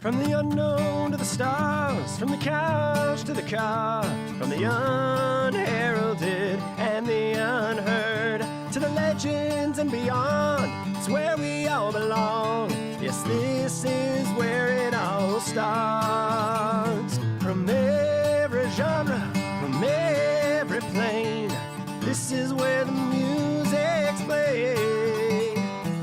From the unknown to the stars, from the couch to the car, from the unheralded and the unheard, to the legends and beyond, it's where we all belong. Yes, this is where it all starts. From every genre, from every plane, this is where the music's played.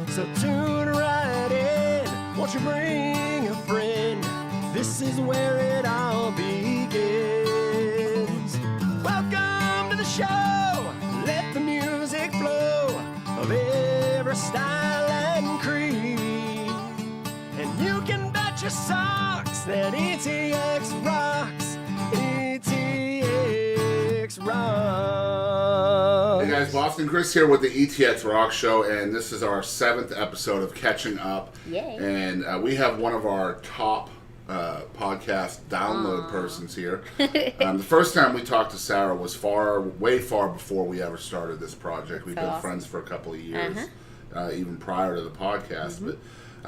So tune right in, won't you bring a friend? This is where it all begins. Welcome to the show, let the music flow of every style and creed. And you can bet your socks that ETX rocks, ETX rocks. Hey guys, Boston Chris here with the ETX ROCKS Show, and this is our 7th episode of Catching Up. Yay. And we have one of our top podcast download persons here. The first time we talked to Sarah was way far before we ever started this project. We've been friends for a couple of years, even prior to the podcast. But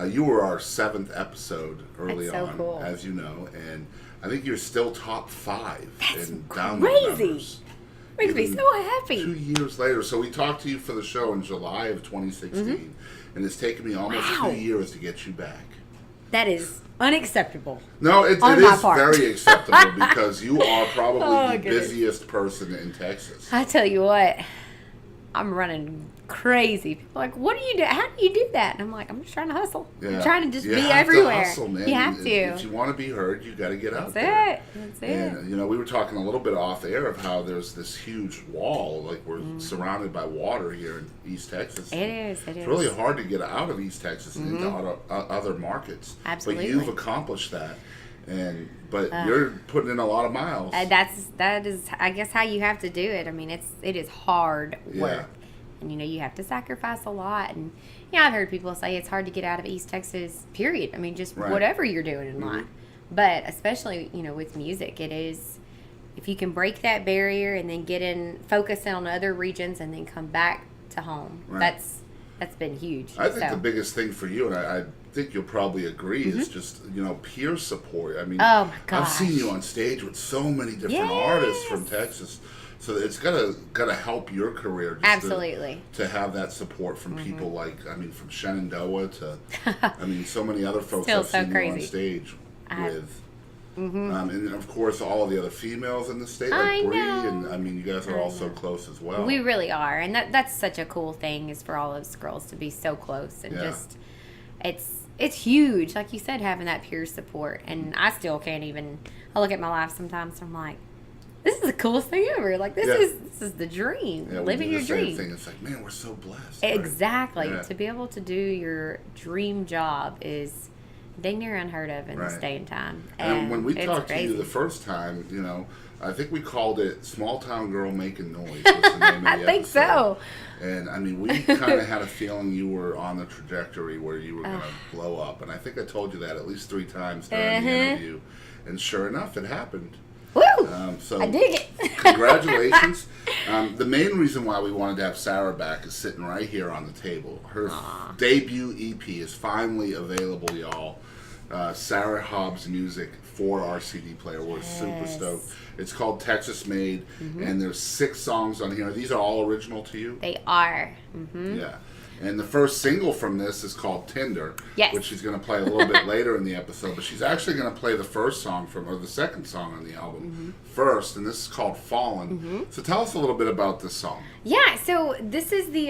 you were our 7th episode early on, cool. as you know, and I think you're still top 5 That's in download crazy. numbers. Makes me so happy. 2 years later. So we talked to you for the show in July of 2016, and it's taken me almost 2 years to get you back. That is unacceptable. No, it is very acceptable because you are probably the busiest person in Texas. I tell you what, I'm running crazy. People are like, what do you do? How do you do that? And I'm like, I'm just trying to hustle. Yeah. I'm trying to just you be have everywhere. To hustle, man. You have to. If you want to be heard, you got to get out there. That's it. And you know, we were talking a little bit off air of how there's this huge wall, like we're surrounded by water here in East Texas. It is. It's really hard to get out of East Texas and into other markets. Absolutely. But you've accomplished that, but you're putting in a lot of miles. That is, I guess, how you have to do it. I mean, it is hard work. Yeah. And, you know, you have to sacrifice a lot. And, yeah, I've heard people say it's hard to get out of East Texas, period. I mean, just whatever you're doing in life. But especially, you know, with music, it is, if you can break that barrier and then focus on other regions and then come back to home, that's been huge. I think the biggest thing for you, and I think you'll probably agree, is just, you know, peer support. I mean, oh my gosh. I've seen you on stage with so many different artists from Texas. So it's gotta help your career. Just Absolutely. To have that support from people like, I mean, from Shenandoah to, I mean, so many other folks I've seen you on stage with. And of course, all of the other females in the state, like Bree, and I mean, you guys are all so close as well. We really are, and that's such a cool thing, is for all of us girls to be so close, and just it's huge, like you said, having that peer support. And I still can't even. I look at my life sometimes, and I'm like, this is the coolest thing ever. Like this is the dream, living your dream. Thing. It's like, man, we're so blessed. Exactly, right? To be able to do your dream job is dang near unheard of in this day and time. And when we talked to you the first time, you know, I think we called it "Small Town Girl Making Noise." Was the name of the I think episode. so. And I mean, we kind of had a feeling you were on the trajectory where you were going to blow up. And I think I told you that at least 3 times during the interview. And sure enough, it happened. Woo! So I dig it. Congratulations. The main reason why we wanted to have Sarah back is sitting right here on the table. Her debut EP is finally available, y'all. Sarah Hobbs music for our CD player. We're super stoked. It's called Texas Made, and there's 6 songs on here. These are all original to you? They are. Yeah. And the first single from this is called Tinder, which she's going to play a little bit later in the episode. But she's actually going to play the first song or the second song on the album first, and this is called Fallen. So tell us a little bit about this song. Yeah, so this is the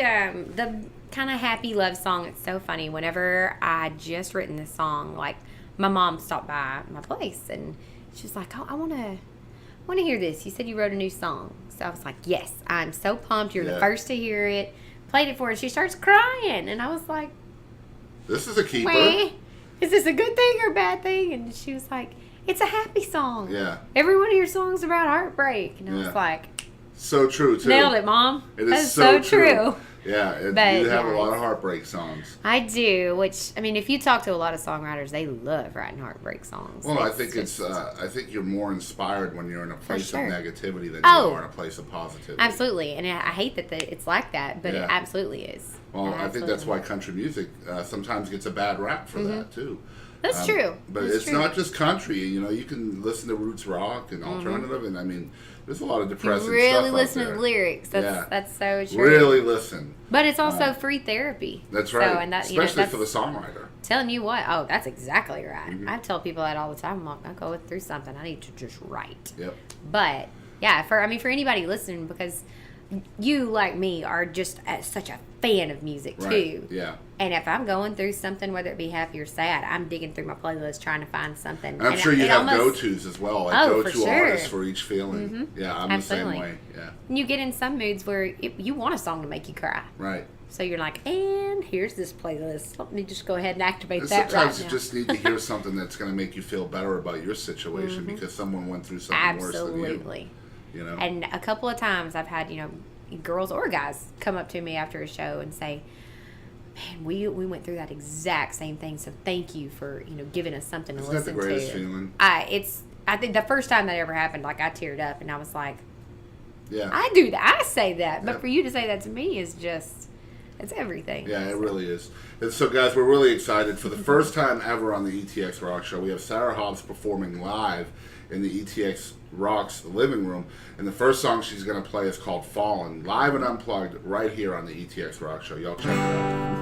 kind of happy love song. It's so funny. Whenever I just written this song, like, my mom stopped by my place, and she was like, oh, I want to hear this. You said you wrote a new song. So I was like, yes, I'm so pumped. You're the first to hear it. Played it for her. She starts crying, and I was like, this is a keeper. Is this a good thing or a bad thing? And she was like, it's a happy song. Yeah. Every one of your songs about heartbreak. And I was like, so true, too. Nailed it, Mom. It That's is so true. Yeah, you have a lot of heartbreak songs. I do, which, I mean, if you talk to a lot of songwriters, they love writing heartbreak songs. Well, I think I think you're more inspired when you're in a place of negativity than you are in a place of positivity. Absolutely, and I hate that it's like that, but it absolutely is. Well, I think that's why country music sometimes gets a bad rap for that, too. That's true. But That's it's true. not just country. You know, you can listen to roots rock and alternative, and I mean, there's a lot of depressing Really stuff out listen to there. the lyrics. That's so true. Really listen. But it's also free therapy. That's right. So, and that, Especially that's, for the songwriter. telling you what. Oh, that's exactly right. Mm-hmm. I tell people that all the time. I'm like, I go through something. I need to just write. Yep. But yeah, for anybody listening, because you like me are just such a fan of music too. Right. Yeah. And if I'm going through something, whether it be happy or sad, I'm digging through my playlist trying to find something. And I'm sure you have go-tos as well, like go-to artists for each feeling. Mm-hmm. Yeah, I'm Absolutely. the same way. Yeah. And you get in some moods where you want a song to make you cry. Right. So you're like, and here's this playlist. Let me just go ahead and activate And that sometimes right you now. just need to hear something that's going to make you feel better about your situation because someone went through something worse than you. Absolutely. You know? And a couple of times I've had, girls or guys come up to me after a show and say, man, we went through that exact same thing, so thank you for, giving us something to Isn't that listen the greatest to. feeling? I think the first time that ever happened, like, I teared up and I was like, Yeah. I do that. I say that. But Yep. for you to say that to me is just, it's everything. Yeah, it really is. And so, guys, we're really excited. For the first time ever on the ETX Rock Show, we have Sarah Hobbs performing live in the ETX Rocks living room. And the first song she's going to play is called Fallen, live and unplugged right here on the ETX Rock Show. Y'all check it out.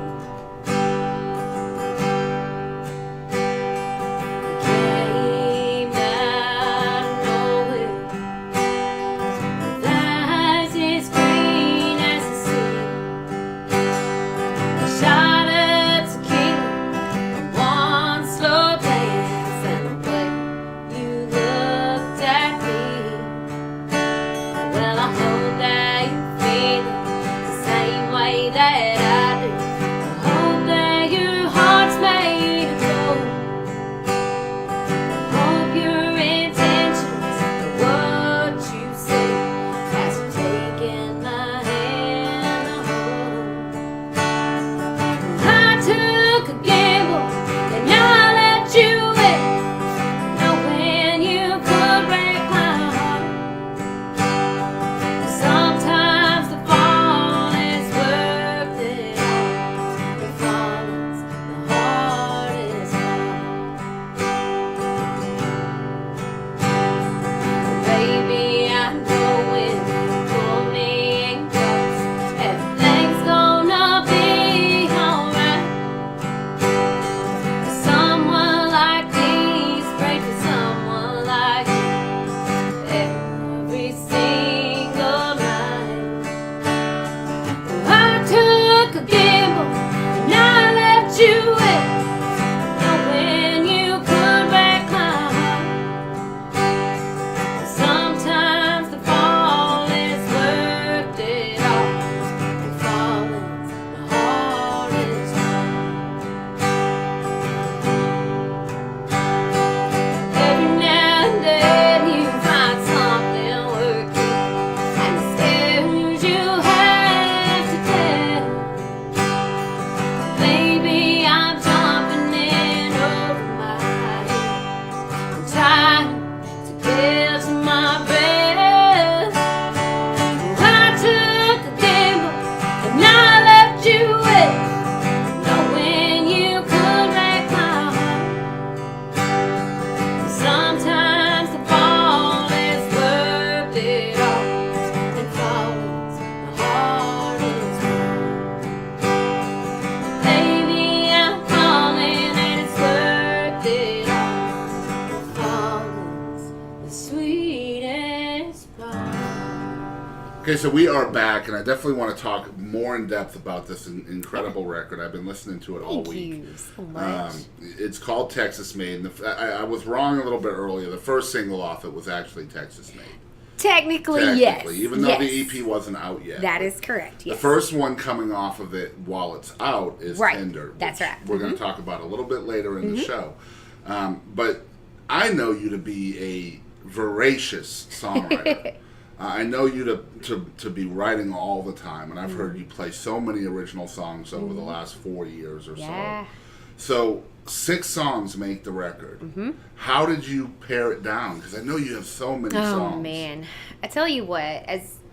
Okay, so we are back, and I definitely want to talk more in depth about this incredible record. I've been listening to it all Thank week. you so much. It's called Texas Made. And I was wrong a little bit earlier. The first single off it was actually Texas Made. Technically, yes. Even though the EP wasn't out yet. That is correct, yes. The first one coming off of it while it's out is Tinder. That's right. We're going to talk about a little bit later in the show. But I know you to be a voracious songwriter. I know you to be writing all the time, and I've heard you play so many original songs over the last 4 years or so. So 6 songs make the record. How did you pare it down? Because I know you have so many songs. Oh man, I tell you what,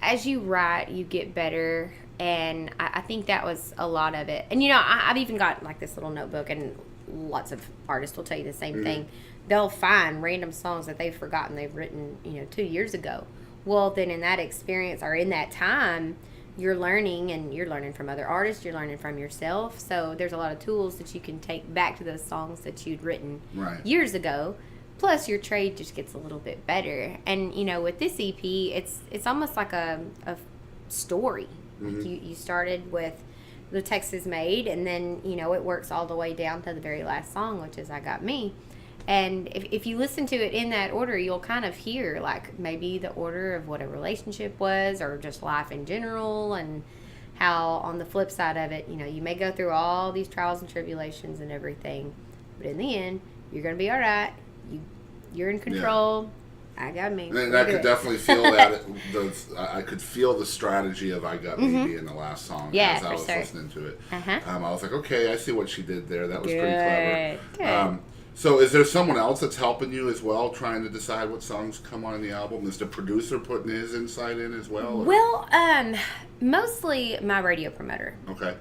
as you write, you get better, and I think that was a lot of it. And I've even got like this little notebook, and lots of artists will tell you the same thing. They'll find random songs that they've forgotten they've written, 2 years ago. Well, then in that experience or in that time, you're learning, and you're learning from other artists, you're learning from yourself. So there's a lot of tools that you can take back to those songs that you'd written years ago. Plus, your trade just gets a little bit better. And, with this EP, it's almost like a story. Like you started with the text is made, and then, it works all the way down to the very last song, which is I Got Me. And if you listen to it in that order, you'll kind of hear, like, maybe the order of what a relationship was, or just life in general, and how on the flip side of it, you may go through all these trials and tribulations and everything, but in the end, you're going to be all right. You're in control. I got me. And I could definitely feel that. I could feel the strategy of I Got Me being the last song as I was listening to it. I was like, okay, I see what she did there. That was pretty clever. Good. So is there someone else that's helping you as well, trying to decide what songs come on the album? Is the producer putting his insight in as well? Or? Well, mostly my radio promoter. Okay.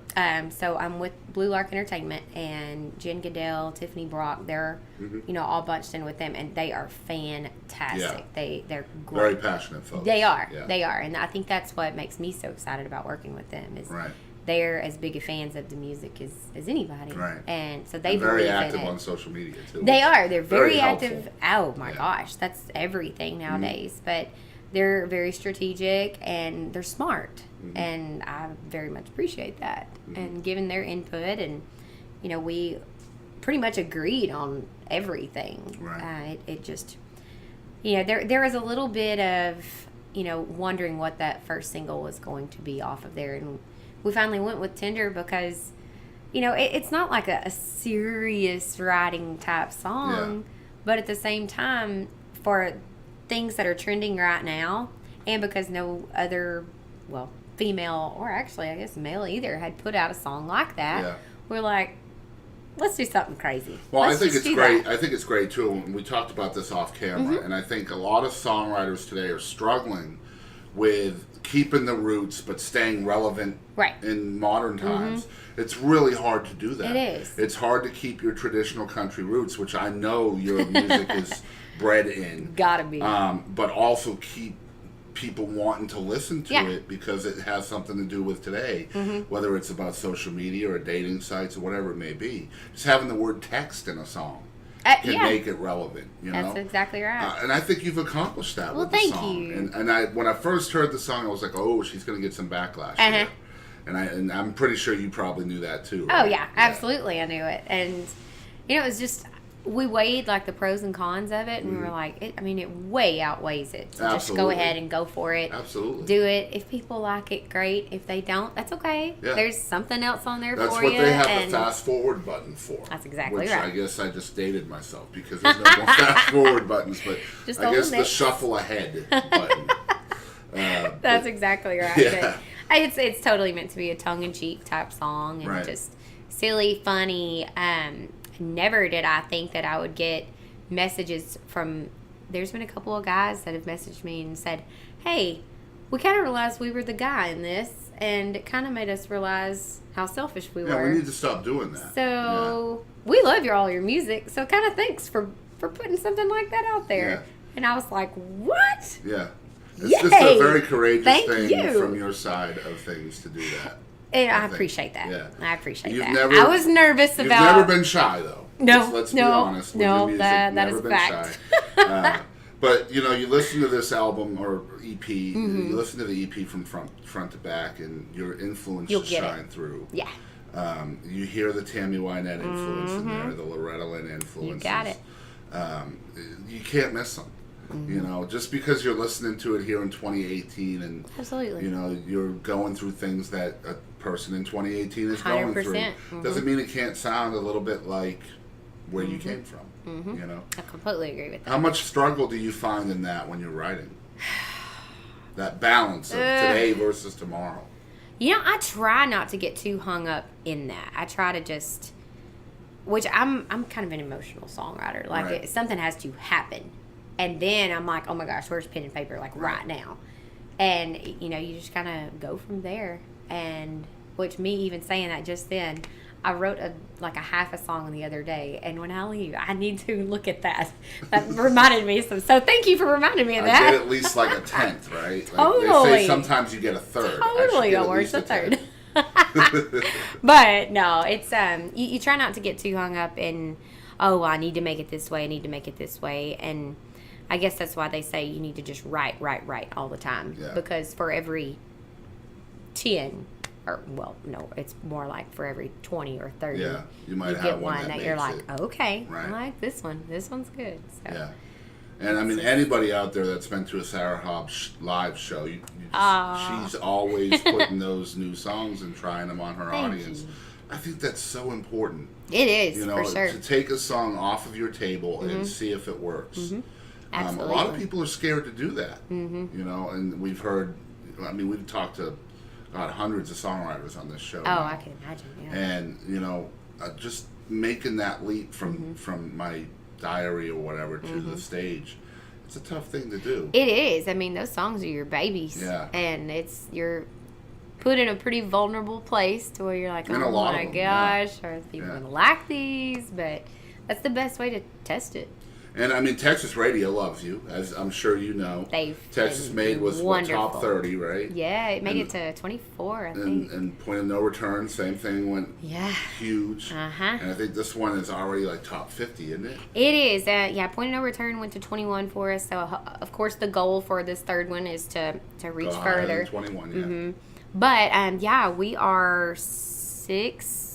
So I'm with Blue Lark Entertainment, and Jen Goodell, Tiffany Brock, they're, all bunched in with them, and they are fantastic. Yeah. They're great. Very passionate folks. They are. Yeah. They are. And I think that's what makes me so excited about working with them is they're as big a fans of the music as anybody. Right. And so they very believe active in it. on social media, too. They are. They're very helpful. active. Oh, my gosh. That's everything nowadays. But they're very strategic, and they're smart. And I very much appreciate that. And given their input, and, we pretty much agreed on everything. Right. It just, there was a little bit of, wondering what that first single was going to be off of there. And we finally went with Tinder because, it's not like a serious writing type song. But at the same time, for things that are trending right now, and because no other, female, or actually I guess male either, had put out a song like that, we're like, let's do something crazy. Well, I think it's great. I think it's great too. And we talked about this off camera, and I think a lot of songwriters today are struggling with keeping the roots but staying relevant in modern times. It's really hard to do that. It is. It's hard to keep your traditional country roots, which I know your music is bred in. Gotta be. But also keep people wanting to listen to it because it has something to do with today, whether it's about social media or dating sites or whatever it may be. Just having the word text in a song can make it relevant. That's exactly right. And I think you've accomplished that with the thank song. you. And when I first heard the song, I was like, oh, she's going to get some backlash here. And I'm pretty sure you probably knew that too. Right? Oh, yeah, absolutely. I knew it. And, it was just, we weighed like the pros and cons of it, and we were like, it way outweighs it. So just go ahead and go for it. Absolutely. Do it. If people like it, great. If they don't, that's okay. Yeah. There's something else on there That's for what you. they have the fast forward button for. That's exactly which right. I guess I just dated myself because there's no more fast forward buttons, but just I guess the shuffle ahead button. That's exactly right. Yeah. But it's totally meant to be a tongue-in-cheek type song, and just silly, funny. Never did I think that I would get messages from, there's been a couple of guys that have messaged me and said, hey, we kind of realized we were the guy in this, and it kind of made us realize how selfish we were. Yeah, we need to stop doing that. So we love all your music, so kind of thanks for putting something like that out there. Yeah. And I was like, what? Yeah. It's just a very courageous thing from your side of things to do that. And I appreciate that. Yeah. I appreciate that. I was nervous about... You've never been shy, though. No. Let's be honest. With your music, that is been fact. Shy. But, you listen to this album or EP, you listen to the EP from front to back, and your influences shine through. Yeah. You hear the Tammy Wynette influence in there, the Loretta Lynn influences. You got it. You can't miss them. Just because you're listening to it here in 2018 and absolutely, you're going through things that a person in 2018 is going through, doesn't mean it can't sound a little bit like where you came from. I completely agree with that. How much struggle do you find in that when you're writing? That balance of today versus tomorrow. I try not to get too hung up in that. I try to just, which I'm kind of an emotional songwriter. Like something has to happen. And then I'm like, oh my gosh, where's pen and paper? Like right now. And, you just kind of go from there. And which me even saying that just then, I wrote a half a song the other day, and when I leave, I need to look at that. That reminded me. So thank you for reminding me of that. I get at least like a 10th, right? Like Totally. They say sometimes you get a third. Totally, or it's a third. But no, it's you try not to get too hung up in, oh, I need to make it this way. I need to make it this way, and I guess that's why they say you need to just write all the time. Yeah. Because for every 10, or well, no, it's more like for every 20 or 30. Yeah, you might have get one that you're makes like, it. oh, okay, Right. I like this one. This one's good. So. Yeah. And I mean, anybody out there that's been to a Sarah Hobbs live show, she's always putting those new songs and trying them on her Thank audience. you. I think that's so important. It is, You know, for sure. to take a song off of your table and see if it works. Mm-hmm. A Absolutely. lot of people are scared to do that. Mm-hmm. You know, and we've heard, I mean, we've talked to hundreds of songwriters on this show. Oh, now. I can imagine, yeah. And, you know, just making that leap from my diary or whatever to the stage, it's a tough thing to do. It is. I mean, those songs are your babies. Yeah. And you're put in a pretty vulnerable place to where you're like, And a oh lot my of them, gosh, are people Yeah. going to like these? But that's the best way to test it. And I mean, Texas radio loves you, as I'm sure you know. Texas been Made was what, top wonderful. 30, right? Yeah, it made And- it to 24, I think. And Point of No Return, same thing, went Yeah. huge. Uh-huh. And I think this one is already like top 50, isn't it? It is. Yeah, Point of No Return went to 21 for us. So, of course, the goal for this third one is to reach Go higher further. than 21, yeah. Mm-hmm. But, yeah, we are 6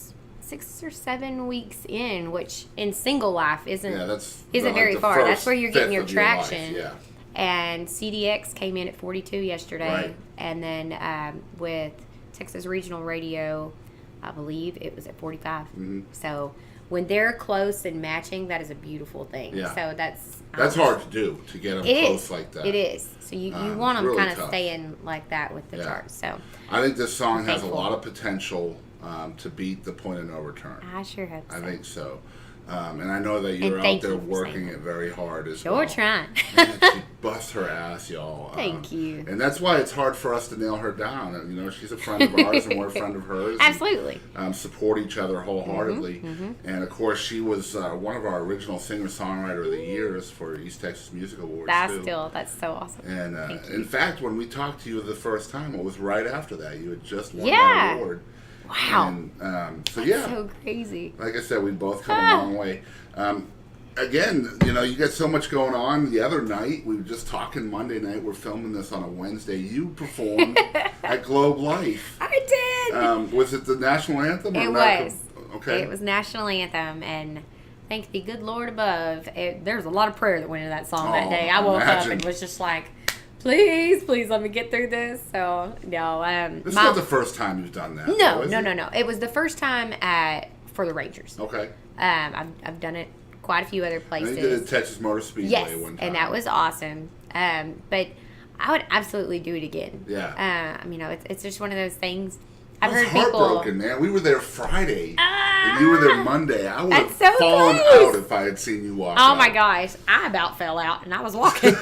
or 7 weeks in, which in single life isn't like very the far. first That's where you're getting fifth your of life, traction. yeah. And CDX came in at 42 yesterday. Right. And then with Texas Regional Radio, I believe it was at 45. Mm-hmm. So when they're close and matching, that is a beautiful thing. Yeah. So that's hard to do, to get them it close is. like that. It is. So you want them really kind of tough. staying like that with the Yeah. charts. So I think this song has a Thankful. lot of potential to beat the Point of No Return. I sure hope so. I think so. And I know that you're And out thank there you for working saying it very hard as Sure well. trying. And she busts her ass, y'all. Thank you. And that's why it's hard for us to nail her down. And, you know, she's a friend of ours and we're a friend of hers. Absolutely. And, support each other wholeheartedly. Mm-hmm. And, of course, she was one of our original singer-songwriter of the years for East Texas Music Awards, too. That's so awesome. And, Thank you. in fact, when we talked to you the first time, it was right after that. You had just won Yeah. that award. Wow. And, so, yeah. So crazy. Like I said, we both come a long way. Again, you know, you got so much going on. The other night, we were just talking Monday night. We're filming this on a Wednesday. You performed at Globe Life. I did. Was it the national anthem? It or was. Okay. It was national anthem, and thank the good Lord above. There was a lot of prayer that went into that song that Oh, day. I woke imagine. up and was just like, please let me get through this. So no, This is not the first time you've done that. though, is it? No. It was the first time for the Rangers. Okay. I've done it quite a few other And places. you did it at Texas Motor Speedway Yes, one time. and that was awesome. But I would absolutely do it again. Yeah. You know, it's just one of those things. I I've was heard people. heartbroken, man. We were there Friday, and you were there Monday. I would have That's so fallen close. out if I had seen you walk Oh out. my gosh, I about fell out and I was walking.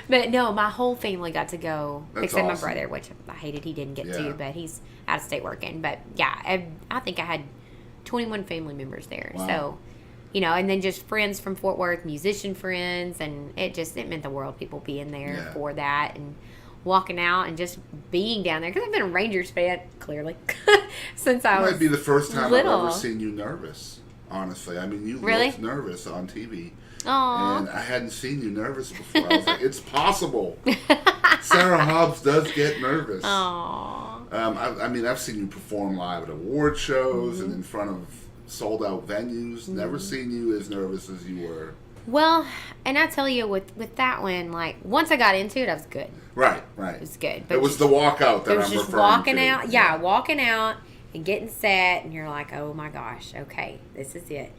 But no, my whole family got to go, That's except awesome. my brother, which I hated he didn't get Yeah. to, but he's out of state working. But yeah, I think I had 21 family members there. Wow. So, you know, and then just friends from Fort Worth, musician friends, and it meant the world, people being there Yeah. for that and walking out and just being down there. Because I've been a Rangers fan, clearly, since I It was might be the first time little. I've ever seen you nervous, honestly. I mean, you Really? looked nervous on TV. Aw. And I hadn't seen you nervous before. I was like, it's possible. Sarah Hobbs does get nervous. Aw. I mean, I've seen you perform live at award shows Mm-hmm. and in front of sold-out venues. Never seen you as nervous as you were. Well, and I tell you, with that one, like, once I got into it, I was good. Right. It was good. It was the walkout that It was I'm just referring walking to. out. Yeah, walking out and getting set, and you're like, oh my gosh, okay, this is it.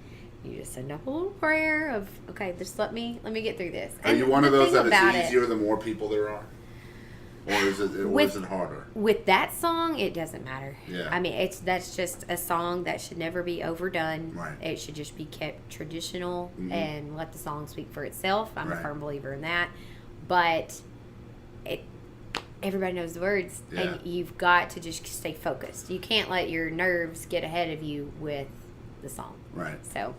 You just send up a little prayer of, okay, just let me get through this. Are And you one of the those thing that about it's easier the more people there are? Or is it harder? With that song, it doesn't matter. Yeah. I mean, that's just a song that should never be overdone. Right. It should just be kept traditional Mhm. and let the song speak for itself. I'm Right. a firm believer in that. But everybody knows the words, and you've got to just stay focused. You can't let your nerves get ahead of you with the song. Right. So,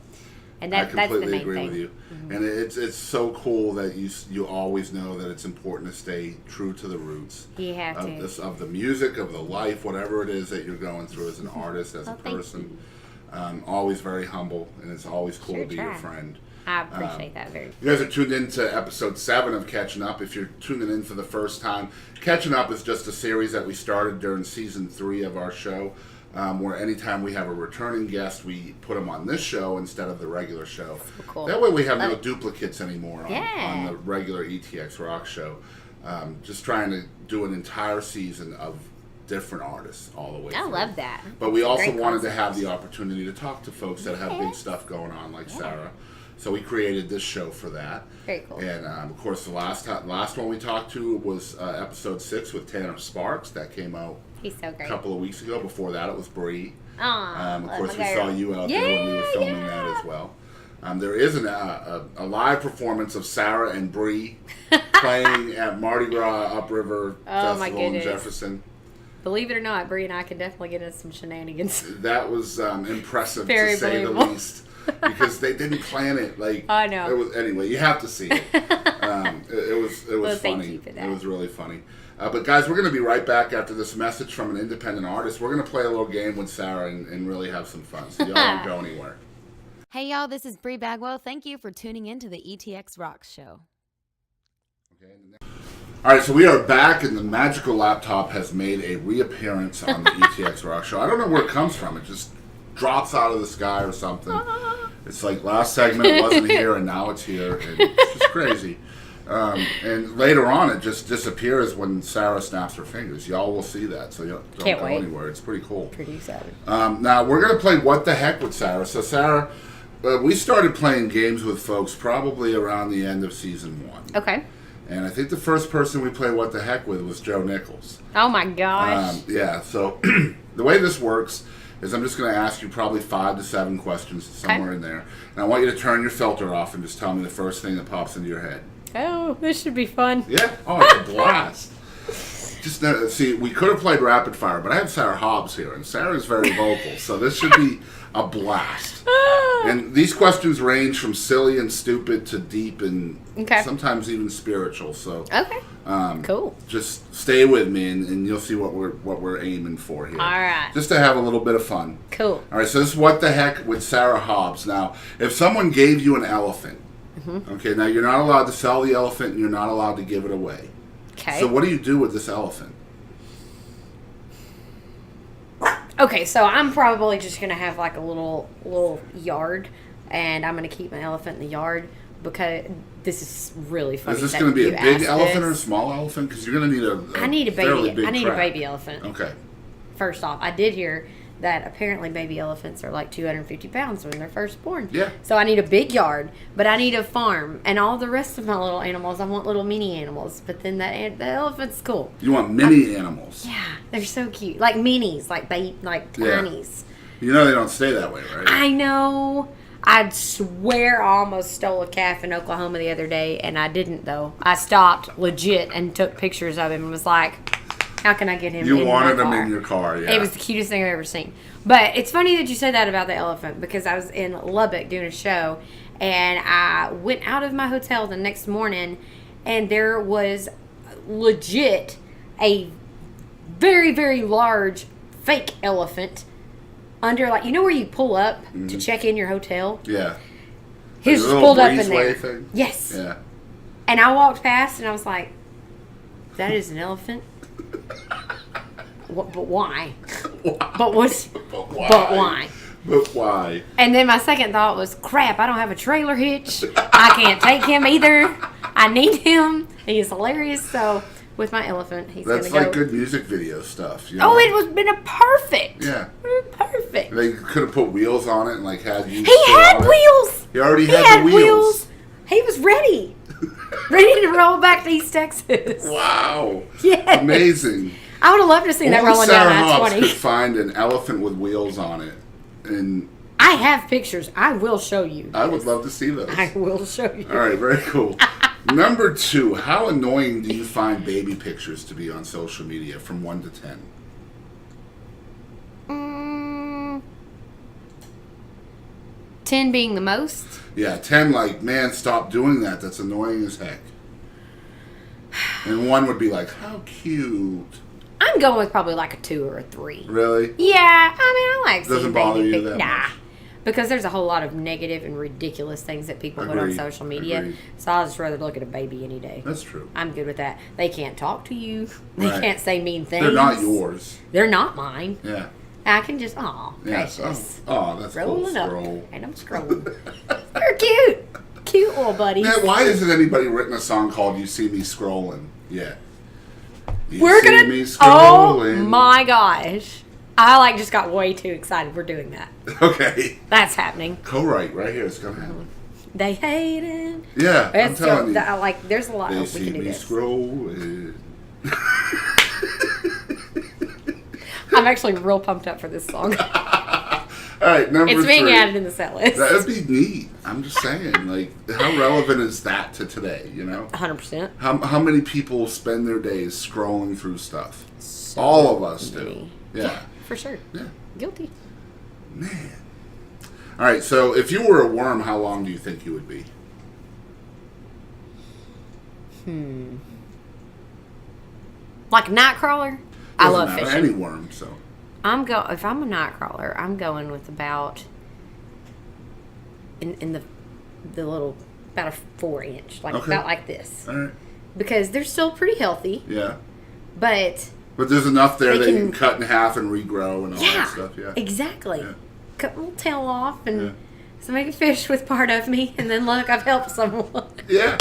and I that's the completely main agree thing. with you. And it's so cool that you always know that it's important to stay true to the roots. You have of to. of the music, of the life, whatever it is that you're going through as an artist, as a person. Always very humble, and it's always cool to be your friend. I appreciate that very much. You guys are tuned in to episode 7 of Catching Up. If you're tuning in for the first time, Catching Up is just a series that we started during season 3 of our show, where anytime we have a returning guest, we put them on this show instead of the regular show. So cool. That way we have no duplicates anymore on the regular ETX ROCKS Show. Just trying to do an entire season of different artists all the way through. I love that. But we also Great wanted to concept. have the opportunity to talk to folks that have big stuff going on, like Sarah. So we created this show for that. Very cool. And of course, the last one we talked to was episode 6 with Tanner Sparks. That came out He's so great. a couple of weeks ago. Before that, it was Bree. Aw, Of course, we saw you out there when we were filming that as well. There is a live performance of Sarah and Bree playing at Mardi Gras Upriver Festival in Jefferson. Believe it or not, Bree and I can definitely get into some shenanigans. That was impressive Very to say the believable. least. Because they didn't plan it. Like I know. It was, anyway, you have to see it. It was Well, funny. thank you for that. It was really funny. But guys, we're going to be right back after this message from an independent artist. We're going to play a little game with Sarah and really have some fun. So y'all don't go anywhere. Hey y'all, this is Bree Bagwell. Thank you for tuning in to the ETX ROCKS Show. All right, so we are back, and the magical laptop has made a reappearance on the ETX ROCKS Show. I don't know where it comes from. It just drops out of the sky or something. It's like last segment it wasn't here, and now it's here, and it's just crazy. And later on, it just disappears when Sarah snaps her fingers. Y'all will see that, so you don't Can't go wait. anywhere. It's pretty cool. Pretty excited. Now, we're going to play What the Heck with Sarah. So, Sarah, we started playing games with folks probably around the end of season 1. Okay. And I think the first person we played What the Heck with was Joe Nichols. Oh my gosh. Yeah, so the way this works is I'm just going to ask you probably 5 to 7 questions somewhere in there. And I want you to turn your filter off and just tell me the first thing that pops into your head. Oh, this should be fun. Yeah? Oh, it's a blast. Just see, we could have played rapid fire, but I have Sarah Hobbs here, and Sarah's very vocal, so this should be a blast. And these questions range from silly and stupid to deep and sometimes even spiritual. So cool. Just stay with me, and you'll see what we're aiming for here. All right. Just to have a little bit of fun. Cool. All right. So this is What the Heck with Sarah Hobbs. Now, if someone gave you an elephant, okay, now you're not allowed to sell the elephant, and you're not allowed to give it away. Okay. So what do you do with this elephant? Okay, so I'm probably just gonna have like a little yard, and I'm gonna keep my elephant in the yard because this is really funny. Is this that going to be you a big asked elephant or a this. small elephant? Because you're going to need I need a fairly baby. big I need track. a baby elephant. Okay. First off, I did hear that apparently baby elephants are like 250 pounds when they're first born. Yeah. So I need a big yard, but I need a farm, and all the rest of my little animals, I want little mini animals. But then the elephant's cool. You want mini animals. Yeah, they're so cute, like minis, like tinies. You know they don't stay that way, right? I know. I'd swear I almost stole a calf in Oklahoma the other day, and I didn't, though. I stopped legit and took pictures of him and was like, how can I get him in my car? You wanted him in your car, yeah. It was the cutest thing I've ever seen. But it's funny that you said that about the elephant, because I was in Lubbock doing a show, and I went out of my hotel the next morning, and there was legit a very, very large fake elephant under, like, you know where you pull up to check in your hotel? Yeah. He was Like just a pulled little up in there. breezeway thing? Yes. Yeah. And I walked past and I was like, that is an elephant? But why? But what's... But why? But why? But why? And then my second thought was, crap, I don't have a trailer hitch. I can't take him either. I need him. He's hilarious. So with my elephant, he's going to That's go. like good music video stuff. You know? Oh, it was been a perfect. Yeah. Perfect. They could have put wheels on it and like had you. He had wheels. He already had the wheels. He was ready. Ready to roll back to East Texas. Wow. Yes. Amazing. I would have loved to see that Only rolling Sarah down Hobbs I-20. could find an elephant with wheels on it, and I have pictures. I will show you. I would love to see those. I will show you. All right, very cool. Number 2, how annoying do you find baby pictures to be on social media from 1 to 10? 10 being the most. Yeah, 10 like, man, stop doing that. That's annoying as heck. And 1 would be like, how cute. I'm going with probably like a 2 or a 3. Really? Yeah, I mean, I like Doesn't seeing bother baby you pic- that Nah. much? Because there's a whole lot of negative and ridiculous things that people put on Agreed. social media. Agreed. So I'll just rather look at a baby any day. That's true. I'm good with that. They can't talk to you. They Right. can't say mean things. They're not yours. They're not mine. Yeah. I can just, Yes. precious. Oh, that's cool. Rolling up. Scroll. And I'm scrolling. They're cute. Cute little buddies. Man, why hasn't anybody written a song called "You See Me Scrolling" yet? You We're see gonna. me Oh scrolling. my gosh! I just got way too excited. We're doing that. Okay. That's happening. Co-write right here. It's gonna happen. They hate it. Yeah, I'm It's so, telling you. there's a lot. They We see can do me this. scrolling. I'm actually real pumped up for this song. All right, number 3. It's being added in the set list. That would be neat. I'm just saying, like, how relevant is that to today? You know, 100%. how many people spend their days scrolling through stuff? All of us do. many. Yeah. For sure. Yeah. Guilty. Man. All right. So, if you were a worm, how long do you think you would be? Like a nightcrawler. I Doesn't love matter, fishing. any worm. So. If I'm a nightcrawler, I'm going with about in the little about a 4-inch, like Okay. about like this, All right. because they're still pretty healthy, Yeah. but But there's enough there They that you can- can cut in half and regrow and all yeah, that stuff. Yeah. exactly. Yeah. Cut my little tail off and Yeah. so make a fish with part of me, and then look, I've helped someone. Yeah.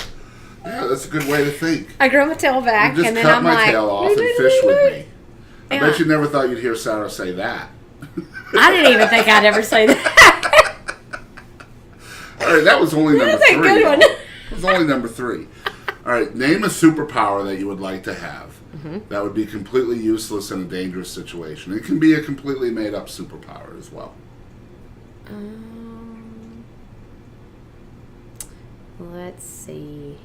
Yeah, that's a good way to think. I grow my tail back, You just and then cut I'm my like, tail off and fish with me. I Yeah. bet you never thought you'd hear Sarah say that. I didn't even think I'd ever say that. All right, that was only number That's a 3. good one. That was only number 3. All right, name a superpower that you would like to have that would be completely useless in a dangerous situation. It can be a completely made-up superpower as well. Let's see.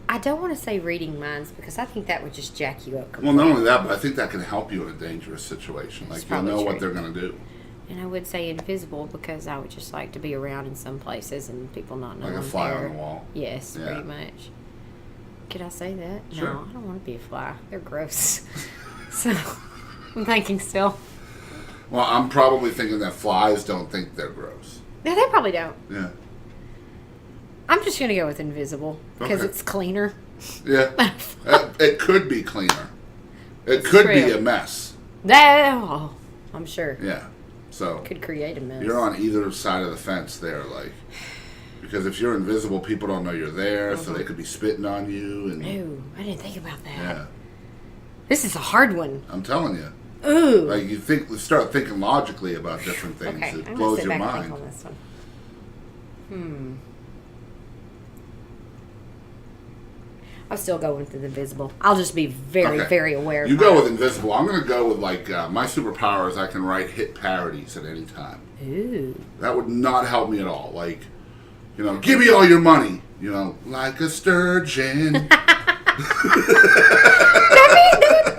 I don't want to say reading minds because I think that would just jack you up Well, completely. not only that, but I think that can help you in a dangerous situation. That's Like, you'll probably know what true. they're going to do. And I would say invisible because I would just like to be around in some places and people not know Like a I'm fly there. on the wall. Yes, Yeah. pretty much. Could I say that? Sure. No, I don't want to be a fly. They're gross. So, I'm thinking still. Well, I'm probably thinking that flies don't think they're gross. No, they probably don't. Yeah. I'm just going to go with invisible because Okay. it's cleaner. Yeah. It could be cleaner. It could be true. a mess. Oh, I'm sure. Yeah. So Could create a mess. you're on either side of the fence there, like, because if you're invisible, people don't know you're there, so they could be spitting on you. And Ooh, I didn't think about that. yeah, This is a hard one. I'm telling you, Ooh. like start thinking logically about different things. Okay, It I'm going to blows sit your back and think mind. on this one. I'll still go with the invisible. I'll just be very, Okay. very aware of You go mine. with invisible. I'm going to go with like my superpower is I can write hit parodies at any time. Ooh. That would not help me at all. Like, you know, give me all your money. You know, like a sturgeon. That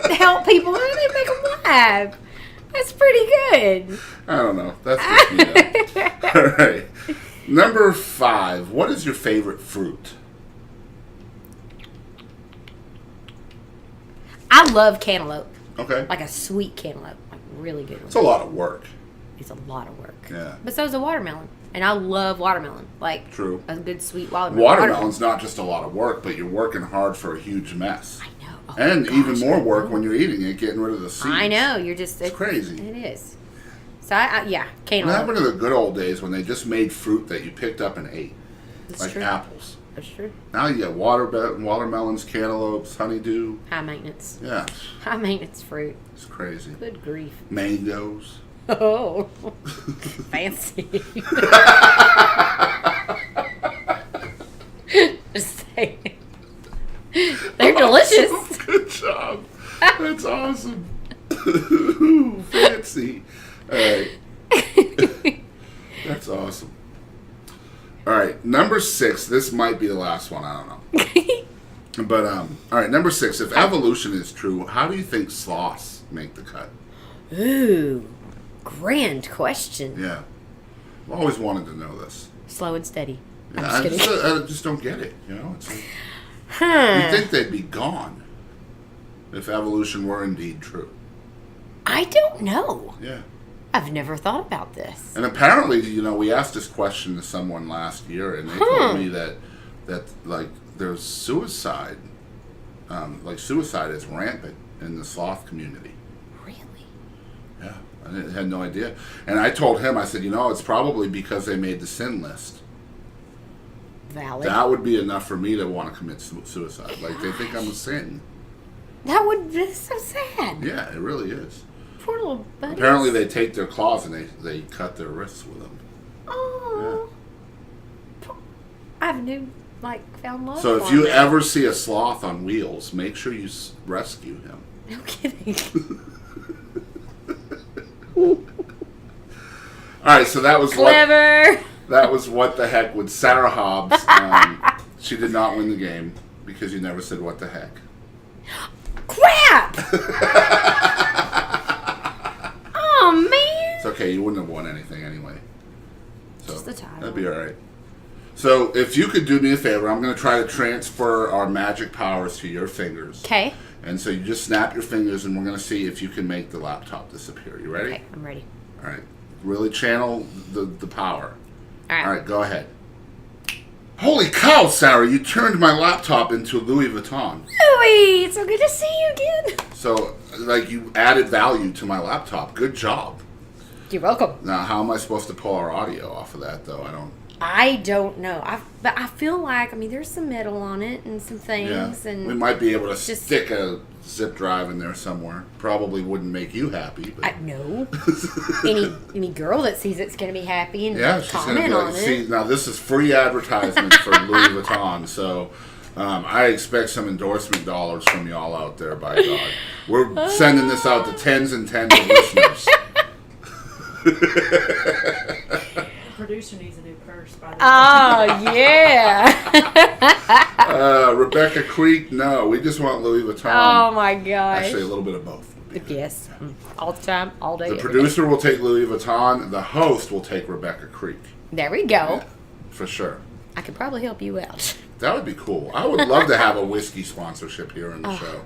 would help people. How do they make them laugh? That's pretty good. I don't know. That's just me. Though. All right. Number 5. What is your favorite fruit? I love cantaloupe. Okay. Like a sweet cantaloupe. Like really good one. It's a lot of work. It's a lot of work. Yeah. But so is a watermelon. And I love watermelon. Like True. a good sweet watermelon. Watermelon's not just a lot of work, but you're working hard for a huge mess. I know. Oh, And gosh, even more I work know. when you're eating it, getting rid of the seeds. I know. You're just... It's crazy. It is. So, yeah, What cantaloupe. happened to the good old days when they just made fruit that you picked up and ate? That's Like true. apples. That's true. Now you got watermelons, cantaloupes, honeydew. High maintenance. Yeah, High maintenance fruit. it's crazy. Good grief. Mangoes. Oh. Fancy. Just saying. They're delicious. Good job. That's awesome. Ooh, fancy. All right. That's awesome. All right, number 6. This might be the last one. I don't know. But all right, number 6. If evolution is true, how do you think sloths make the cut? Ooh, grand question. Yeah, I've always wanted to know this. Slow and steady. Yeah, I'm just kidding. I just don't get it. You know, it's like, Huh. you'd think they'd be gone if evolution were indeed true. I don't know. Yeah. I've never thought about this. And apparently, you know, we asked this question to someone last year, and they told me that like there's suicide, like suicide is rampant in the sloth community. Really? Yeah, I had no idea. And I told him, I said, you know, it's probably because they made the sin list. Valid. That would be enough for me to want to commit suicide. Like they think I'm a sin. That's so sad. Yeah, it really is. Poor little buddies. Apparently, they take their claws and they cut their wrists with them. Oh. I've found love. So if for you me. ever see a sloth on wheels, make sure you rescue him. No kidding. All right, so that was Clever. that was what the heck with Sarah Hobbs. She did not win the game because you never said what the heck. Crap! Oh, man. It's okay, you wouldn't have won anything anyway. So Just the title. that'd be all right. So if you could do me a favor, I'm going to try to transfer our magic powers to your fingers. Okay. And so you just snap your fingers, and we're going to see if you can make the laptop disappear. You ready? Okay, I'm ready. All right. Really channel the power. All right. All right, go ahead. Holy cow, Sarah, you turned my laptop into Louis Vuitton. Louie, it's so good to see you again. So, like, you added value to my laptop. Good job. You're welcome. Now, how am I supposed to pull our audio off of that, though? I don't know. But I feel like, there's some metal on it and some things. Yeah. And We might be able to just- stick a zip drive in there somewhere. Probably wouldn't make you happy. But no. any girl that sees it's going to be happy and yeah, she's going to comment be on like, it. see, now this is free advertisement for Louis Vuitton, so I expect some endorsement dollars from y'all out there, by God. We're sending this out to tens and tens of listeners. Producer needs a new purse, by the way. Oh, yeah. Rebecca Creek, no, we just want Louis Vuitton. Oh, my gosh. Actually, a little bit of both. Yes. All the time, all day. The every producer will take Louis Vuitton. The host will take Rebecca Creek. day. There we go. Yeah, for sure. I could probably help you out. That would be cool. I would love to have a whiskey sponsorship here in the show.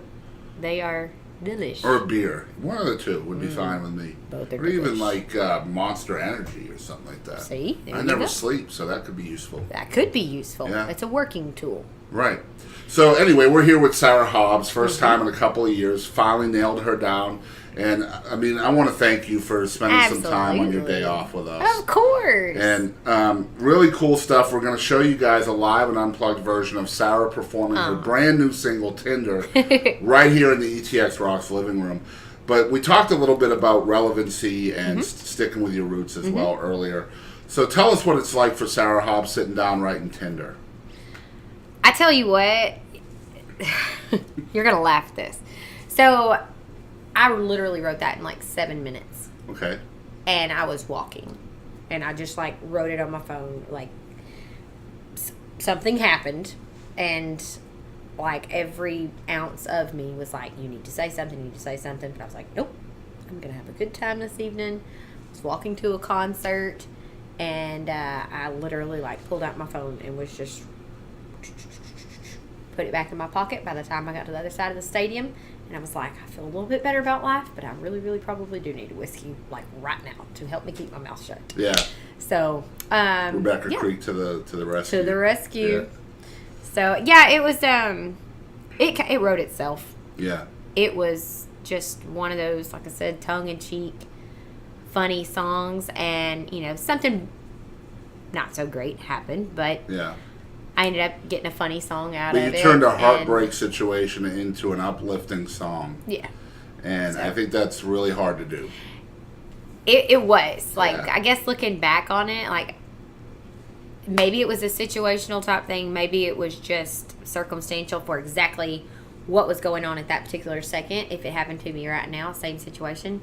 They are delicious. Or a beer. One of the two would be fine with me. Both are or even delish. like Monster Energy or something like that. See? There I you never go. sleep, so that could be useful. That could be useful. Yeah. It's a working tool. Right. So anyway, we're here with Sarah Hobbs. First Mm-hmm. time in a couple of years. Finally nailed her down. And I want to thank you for spending some time on your day Absolutely. off with us. Of course. And really cool stuff. We're going to show you guys a live and unplugged version of Sarah performing her brand new single, Tinder, right here in the ETX Rocks living room. But we talked a little bit about relevancy and sticking with your roots as well earlier. So tell us what it's like for Sarah Hobbs sitting down writing Tinder. I tell you what, you're going to laugh at this. So I literally wrote that in 7 minutes. Okay. And I was walking. And I just wrote it on my phone. Something happened. And every ounce of me was like, you need to say something, you need to say something. But I was like, nope, I'm going to have a good time this evening. I was walking to a concert. And I literally pulled out my phone and was just put it back in my pocket by the time I got to the other side of the stadium. And I was like, I feel a little bit better about life, but I really, really probably do need a whiskey right now to help me keep my mouth shut. Yeah. So, Rebecca yeah. Creek to the rescue. To the rescue. Yeah. So, yeah, it was, it wrote itself. Yeah. It was just one of those, like I said, tongue-in-cheek, funny songs. And, something not so great happened, but Yeah. I ended up getting a funny song out But of it. you turned a and- heartbreak situation into an uplifting song. Yeah. And So- I think that's really hard to do. It was. Yeah. I guess looking back on it, maybe it was a situational type thing. Maybe it was just circumstantial for exactly what was going on at that particular second. If it happened to me right now, same situation.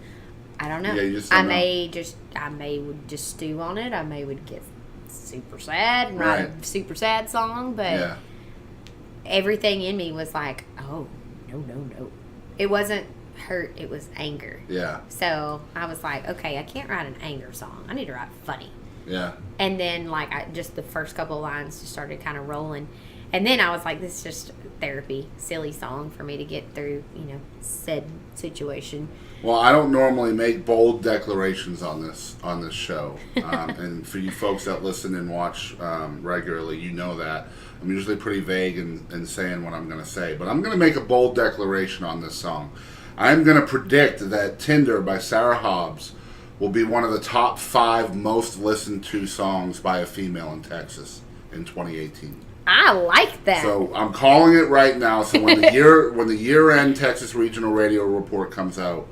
I don't know. Yeah, you just I don't know. may would just stew on it. I may would get super sad and write a super sad song, but everything in me was like, oh, no. It wasn't hurt, it was anger. Yeah. So I was like, okay, I can't write an anger song. I need to write funny. Yeah. And then, like, just the first couple of lines just started kind of rolling. And then I was like, this is just therapy, silly song for me to get through, said situation. Well, I don't normally make bold declarations on this show. And for you folks that listen and watch regularly, you know that. I'm usually pretty vague in saying what I'm going to say. But I'm going to make a bold declaration on this song. I'm going to predict that Tinder by Sarah Hobbs will be one of the top 5 most listened to songs by a female in Texas in 2018. I like that. So I'm calling it right now. So when the year-end Texas Regional Radio Report comes out,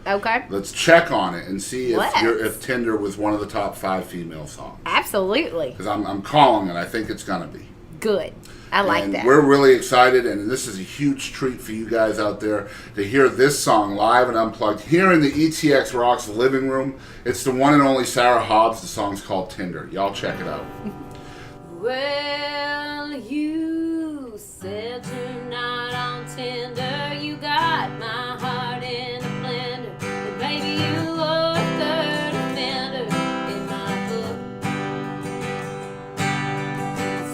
let's check on it and see if Tinder was one of the top 5 female songs. Absolutely. Because I'm calling it. I think it's gonna be good. I like that. We're really excited, and this is a huge treat for you guys out there to hear this song live and unplugged here in the ETX Rocks living room. It's the one and only Sarah Hobbs. The song's called Tinder. Y'all check it out. Well, you said you're not on Tinder. You got my heart in a blender. But baby, you are a third offender in my book.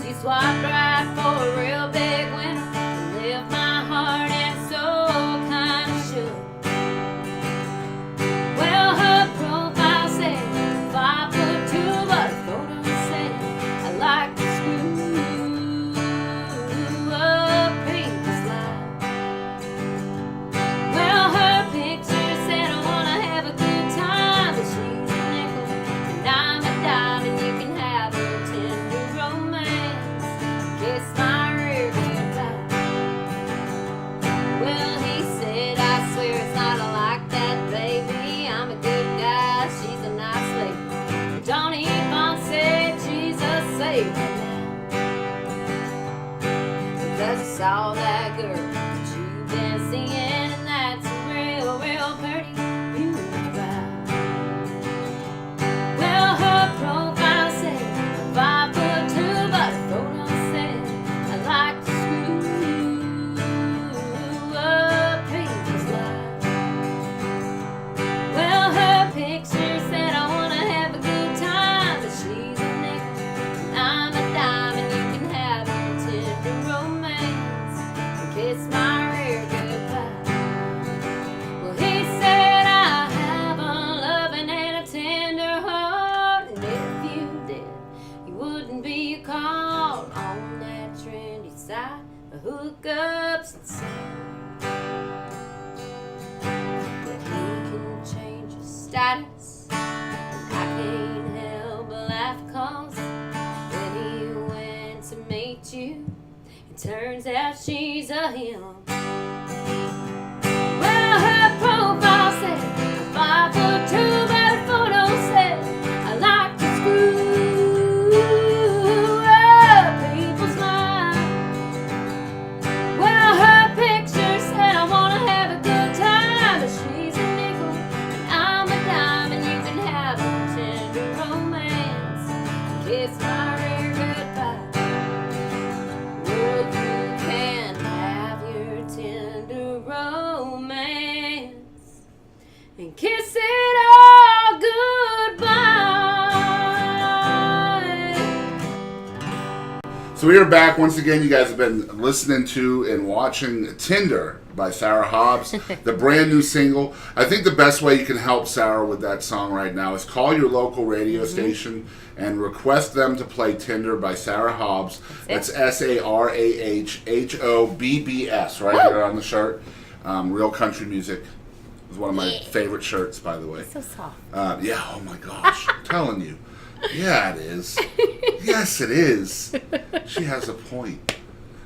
You swiped right for a real big winner and left my heart and soul kind of shook. Well, her profile said 5'2", but her photo said I like to screw up people's lives. Well, her picture said I wanna have a good time, but she's a nickel and I'm a dime, and you can have a tender romance. Kiss my rear goodbye. Well, he said, I swear it's not like that, baby. I'm a good guy, she's a nice lady. Johnny Vaughn said she's a savior now, because I saw that girl that you've been seeing, and that's a real, real pretty beautiful. Well, her profile said 5'2", but her photo said I like to screw up people's lives. Well, her picture said I wanna have a good time, but she's a nickel and I'm a dime, and you can have a tender romance and kiss my rear goodbye. Well, he said I have a loving and a tender heart, and if you did, you wouldn't be caught on that trendy side of hookups and sex. But he can change your status, and I can't help but laugh, 'cause when he went to meet you, it turns out she's a him. Well, her profile said 5'2", but her photo said I like to screw up people's minds. Well, her picture said I wanna have a good time, but she's a nickel and I'm a dime, and you can have a tender romance and kiss my rear goodbye. Well, you can have your tender romance and kiss it all goodbye. So we are back once again. You guys have been listening to and watching Tinder by Sarah Hobbs, the brand new single. I think the best way you can help Sarah with that song right now is call your local radio station and request them to play Tinder by Sarah Hobbs. That's SarahHobbs, right here on the shirt. Real country music. It's one of my favorite shirts, by the way. So soft. Yeah, oh my gosh. I'm telling you. Yeah, it is. Yes, it is. She has a point.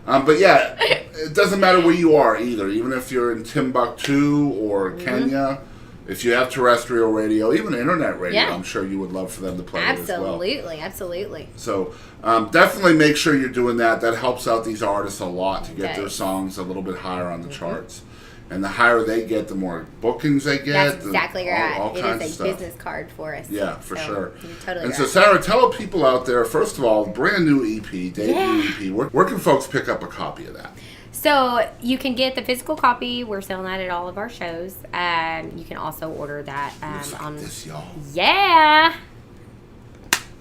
But yeah, it doesn't matter where you are either. Even if you're in Timbuktu or Kenya, if you have terrestrial radio, even internet radio, I'm sure you would love for them to play it as well. Absolutely, absolutely. So definitely make sure you're doing that. That helps out these artists a lot to get their songs a little bit higher on the charts. And the higher they get, the more bookings they get. That's exactly right. All it kinds is of a stuff. business card for us. Yeah, for sure. You're totally And right. so, Sarah, tell people out there, first of all, brand new EP, debut EP. Where can folks pick up a copy of that? So you can get the physical copy. We're selling that at all of our shows. You can also order that Looks like on this, y'all.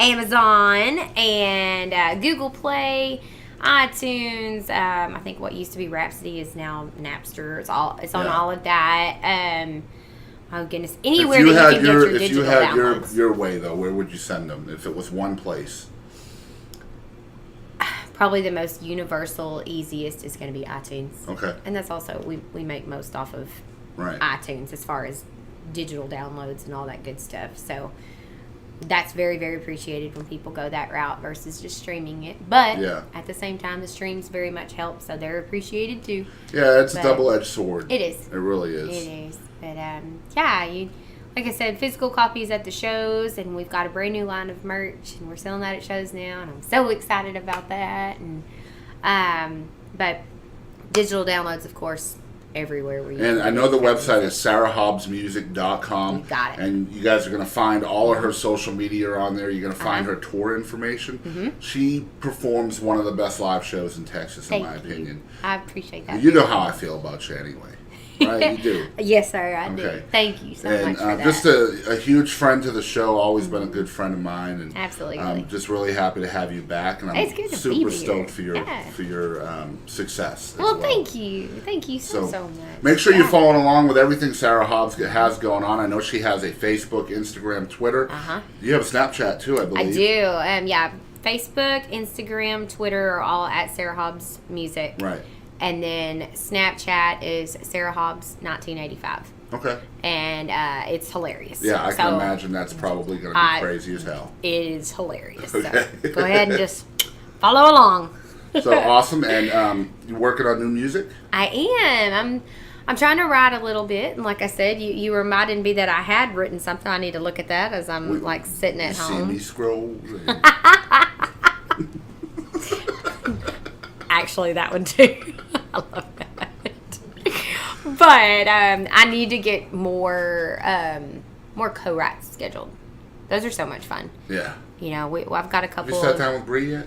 Amazon and Google Play, iTunes. I think what used to be Rhapsody is now Napster. It's on all of that. Oh goodness, anywhere that you can get your digital If you had downloads. your way though, where would you send them? If it was one place. Probably the most universal, easiest is going to be iTunes. Okay. And that's also, we make most off of Right. iTunes as far as digital downloads and all that good stuff. So that's very, very appreciated when people go that route versus just streaming it. But at the same time, the streams very much help, so they're appreciated too. Yeah, it's But a double-edged sword. It is. It really is. It is. But like I said, physical copies at the shows, and we've got a brand new line of merch, and we're selling that at shows now, and I'm so excited about that. And but digital downloads, of course, everywhere. And I know the website is sarahhobbsmusic.com. You got it. And you guys are going to find all of her social media on there. You're going to find her tour information. Mm-hmm. She performs one of the best live shows in Texas, in my Thank you. opinion. I appreciate that. You know how I feel about you anyway. Right? You do. Yes, sir, I Okay. do. Thank you so And much for that. just a huge friend to the show, always been a good friend of mine, and Absolutely. I'm just really happy to have you back, and I'm It's good to be super here. stoked for your Yeah. success. Well, as thank you so much. Make sure you're Yeah. following along with everything Sarah Hobbs has going on. I know she has a Facebook, Instagram, Twitter. You have a Snapchat too, I believe. I do. Facebook, Instagram, Twitter are all at Sarah Hobbs Music. Right. And then Snapchat is Sarah Hobbs 1985. Okay. And it's hilarious. Yeah, I can So, imagine that's probably going to be crazy as hell. It is hilarious. Okay. So go ahead and just follow along. So awesome. And you working on new music? I am. I'm trying to write a little bit, and like I said, you reminded me that I had written something. I need to look at that as I'm sitting at home. See me scroll. Actually, that one too. I love that. But I need to get more co-writes scheduled. Those are so much fun. Yeah. You know, I've got a Have couple. you sat down with Bree yet?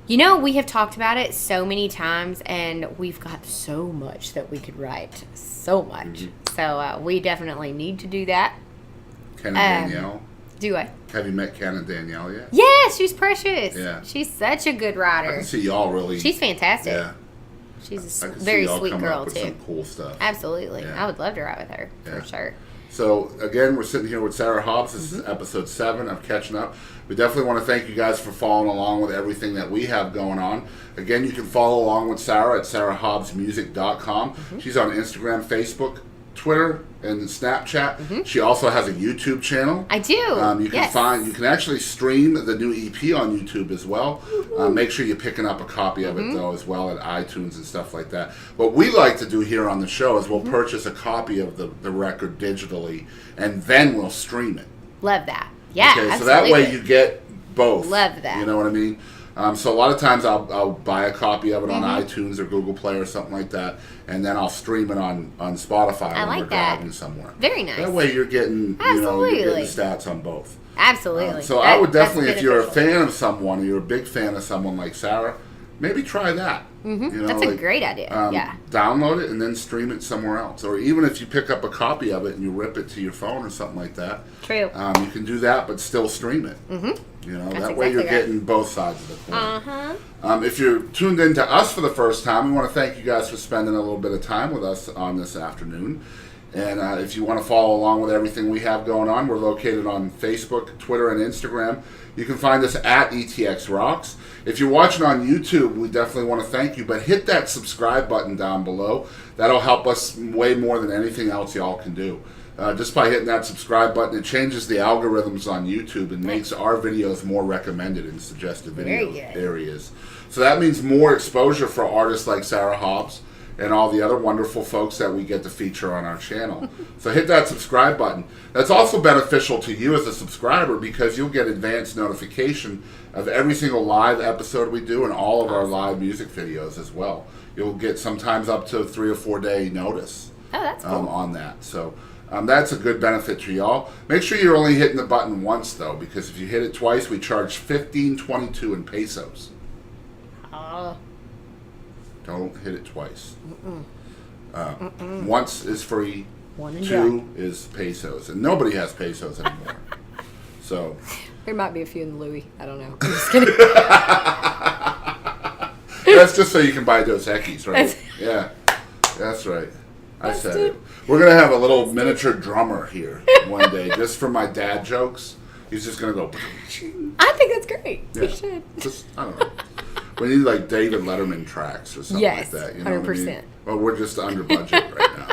You know, we have talked about it so many times, and we've got so much that we could write. So much. Mm-hmm. So we definitely need to do that. Ken and Danielle? Do I? Have you met Ken and Danielle yet? Yeah, she's precious. Yeah. She's such a good I writer. can see y'all really. She's fantastic. Yeah. She's I a can see very y'all sweet coming girl, up with too. some cool stuff. Absolutely. Yeah. I would love to write with her, Yeah. for sure. So, again, we're sitting here with Sarah Hobbs. This is episode 7 of Catching Up. We definitely want to thank you guys for following along with everything that we have going on. Again, you can follow along with Sarah at sarahhobbsmusic.com. She's on Instagram, Facebook, Twitter, and Snapchat. She also has a YouTube channel. I do. You can Yes. you can actually stream the new EP on YouTube as well. Make sure you're picking up a copy of it though as well at iTunes and stuff like that. What we like to do here on the show is we'll purchase a copy of the record digitally, and then we'll stream it. Love that. Yeah, Okay, absolutely. so that way you get both. Love that. You know what I mean? So a lot of times I'll buy a copy of it on iTunes or Google Play or something like that, and then I'll stream it on Spotify when like we're that. driving somewhere. Very nice. That way you're getting you're getting stats on both. Absolutely. So I would That's definitely, if you're a beneficial. fan of someone, or you're a big fan of someone like Sarah, maybe try that. You know, That's a great idea. Yeah. Download it and then stream it somewhere else. Or even if you pick up a copy of it and you rip it to your phone or something like that. True. You can do that, but still stream it. You know, that way exactly you're right. getting both sides of the coin. Uh-huh. If you're tuned in to us for the first time, we want to thank you guys for spending a little bit of time with us on this afternoon. And if you want to follow along with everything we have going on, we're located on Facebook, Twitter, and Instagram. You can find us at ETX ROCKS. If you're watching on YouTube, we definitely want to thank you, but hit that subscribe button down below. That'll help us way more than anything else y'all can do. Just by hitting that subscribe button, it changes the algorithms on YouTube and makes our videos more recommended in suggested video Very good. areas. So that means more exposure for artists like Sarah Hobbs and all the other wonderful folks that we get to feature on our channel. So hit that subscribe button. That's also beneficial to you as a subscriber because you'll get advanced notification of every single live episode we do and all of our live music videos as well. You'll get sometimes up to 3 or 4 day notice. Oh, that's cool. on that. So that's a good benefit to y'all. Make sure you're only hitting the button once, though, because if you hit it twice, we charge $15.22 in pesos. Oh. Don't hit it twice. Once is free. One and 2 done. is pesos, and nobody has pesos anymore. So There might be a few in the Louis. I don't know. I'm just kidding. that's just so you can buy Dos Equis, right? Yeah, that's right. I said it. We're gonna have a little miniature drummer here one day, just for my dad jokes. He's just gonna go. I think that's great. Yeah. You should. Just, I don't know. We need like David Letterman tracks or something Yes, like that. You know what I mean? 100%. Well, we're just under budget right now.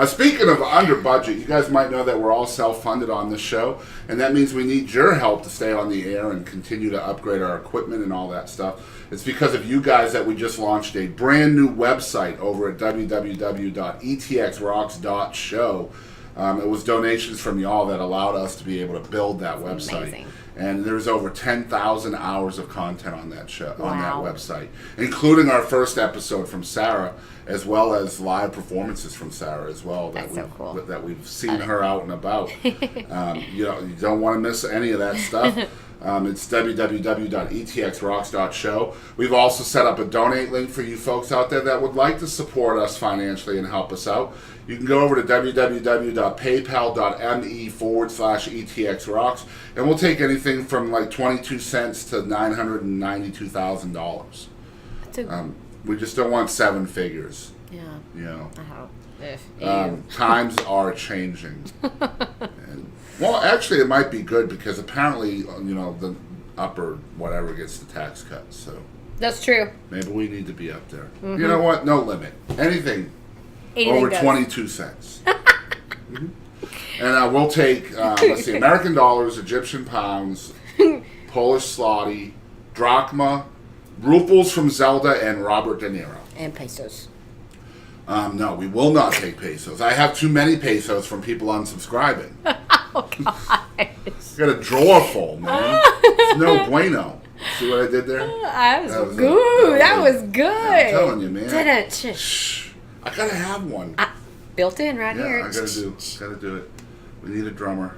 Speaking of under budget, you guys might know that we're all self-funded on this show, and that means we need your help to stay on the air and continue to upgrade our equipment and all that stuff. It's because of you guys that we just launched a brand new website over at www.etxrocks.show. It was donations from y'all that allowed us to be able to build that website. Amazing. And there's over 10,000 hours of content on that show, on that Wow. website, including our first episode from Sarah, as well as live performances from Sarah as well. That's so cool. That we've seen her out and about. You don't want to miss any of that stuff. It's www.etxrocks.show. We've also set up a donate link for you folks out there that would like to support us financially and help us out. You can go over to www.paypal.me/ETXRocks, and we'll take anything from like 22 cents to $992,000. We just don't want 7 figures. Yeah. You know. I hope. Times are changing. And, well, actually, it might be good because apparently, the upper whatever gets the tax cut. So That's true. maybe we need to be up there. You know what? No limit. Anything over goes. 22 cents. And we'll take, let's see, American dollars, Egyptian pounds, Polish zloty, drachma, rubles from Zelda, and Robert De Niro. And pesos. No, we will not take pesos. I have too many pesos from people unsubscribing. Oh, gosh. Got a drawer full, man. It's no bueno. See what I did there? That was was good. a- That was good. I'm telling you, man. Didn't. Shh. I gotta have one. Built in right Yeah, here. I gotta do it. We need a drummer.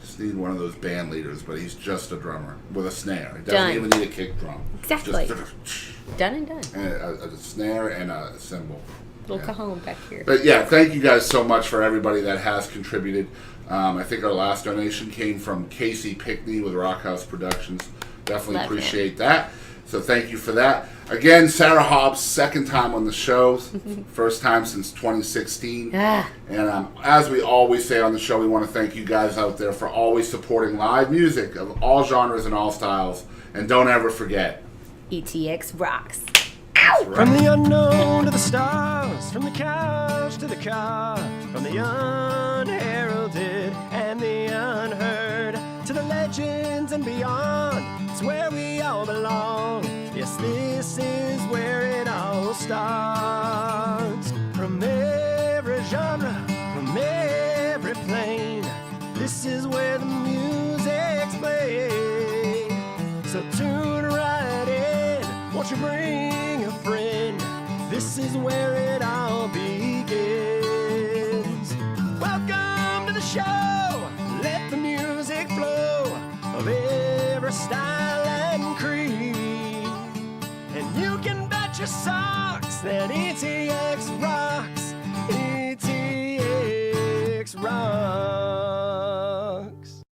Just need one of those band leaders, but he's just a drummer with a snare. He doesn't Done. even need a kick drum. Exactly. Just Done and done. and a snare and a cymbal. Little Yeah. cajon back here. But yeah, thank you guys so much for everybody that has contributed. I think our last donation came from Casey Pickney with Rockhouse Productions. Definitely Love appreciate that. So thank you for that. Again, Sarah Hobbs, second time on the show, first time since 2016. Ah. And as we always say on the show, we want to thank you guys out there for always supporting live music of all genres and all styles. And don't ever forget, ETX rocks. From the unknown to the stars, from the couch to the car, from the unheralded and the unheard, to the legends and beyond, it's where we all belong. Yes, this is where it all starts. From every genre, from every plane, this is where the music's played. So tune right in, won't you bring a friend? This is where it all begins. Welcome to the show, let the music flow of every style and creed. And you can bet your socks that ETX rocks, ETX rocks.